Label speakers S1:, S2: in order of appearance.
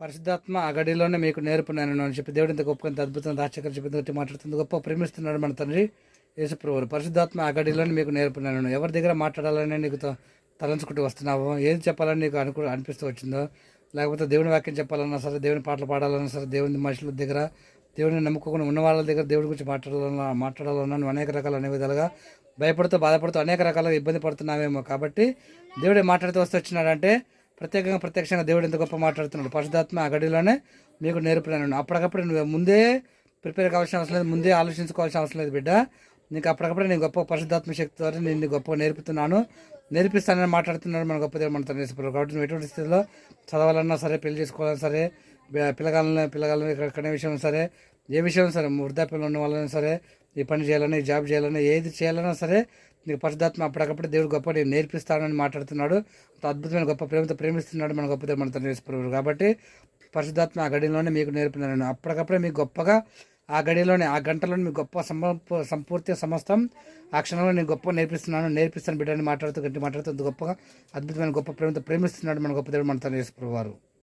S1: పరిశుద్ధాత్మ ఆ గడిలోనే మీకు నేర్పున్నాను అని చెప్పి దేవుడు ఇంత గొప్ప ఇంత అద్భుతం ఆశ్చర్యం చెప్పి మాట్లాడుతుంది గొప్ప ప్రేమిస్తున్నాడు మన తండ్రి యేసుప్రభువు. పరిశుద్ధాత్మ ఆ గడిలోనే మీకు నేర్పున్నాను. ఎవరి దగ్గర మాట్లాడాలని నీకు తలంచుకుంటూ వస్తున్నావో, ఏది చెప్పాలని నీకు అనిపిస్తూ వచ్చిందో, లేకపోతే దేవుని వాక్యం చెప్పాలన్నా సరే, దేవుని పాటలు పాడాలన్నా సరే, దేవుని మనుషుల దగ్గర, దేవుని నమ్ముకోకుండా ఉన్న వాళ్ళ దగ్గర దేవుడి గురించి మాట్లాడాలన్నా నువ్వు అనేక రకాల అనే విధాలుగా భయపడుతూ బాధపడుతూ అనేక రకాలుగా ఇబ్బంది పడుతున్నావేమో. కాబట్టి దేవుడే మాట్లాడుతూ వస్తూ వచ్చినాడంటే ప్రత్యక్షంగా దేవుడు ఎంత గొప్ప మాట్లాడుతున్నాడు. పరిశుద్ధాత్మ ఆ గడిలోనే మీకు నేర్పున్నాను. అప్పటికప్పుడు నువ్వు ముందే ప్రిపేర్ కావాల్సిన అవసరం లేదు, ముందే ఆలోచించుకోవాల్సిన అవసరం లేదు బిడ్డ. నీకు అప్పటికప్పుడు నేను గొప్ప పరిశుద్ధాత్మ శక్తి ద్వారా నేను గొప్ప నేర్పిస్తానని మాట్లాడుతున్నాడు మన గొప్ప దేవుడు మన తండ్రి యేసుప్రభువు. కాబట్టి నువ్వు ఎటువంటి స్థితిలో చదవాలన్నా సరే, పెళ్లి చేసుకోవాలన్నా సరే, పిల్లగాళ్ళని కనే విషయం సరే, ఏ విషయం సరే, వృద్ధాప్యంలో ఉన్న వాళ్ళని సరే, ఈ పని చేయాలన్నా, ఈ జాబ్ చేయాలన్నా, ఏది చేయాలన్నా సరే నీకు పరిశుద్ధాత్మ అప్పటికప్పుడు దేవుడు గొప్ప నేను నేర్పిస్తానని మాట్లాడుతున్నాడు. అద్భుతమైన గొప్ప ప్రేమతో ప్రేమిస్తున్నాడు మన గొప్ప దేవుడు మన తండ్రి యేసుప్రభువు. కాబట్టి పరిశుద్ధాత్మ ఆ గడిలోనే మీకు నేర్పినాను. అప్పటికప్పుడే మీకు గొప్పగా ఆ గడిలోనే ఆ గంటలోనే మీకు గొప్ప సంపూర్తి సమస్తం ఆ క్షణంలో నేను గొప్ప నేర్పిస్తాను బిడ్డని మాట్లాడుతూ గట్టి మాట్లాడుతూ గొప్పగా అద్భుతమైన గొప్ప ప్రేమతో ప్రేమిస్తున్నాడు మన గొప్ప దేవుడు మన తండ్రి యేసుప్రభువు.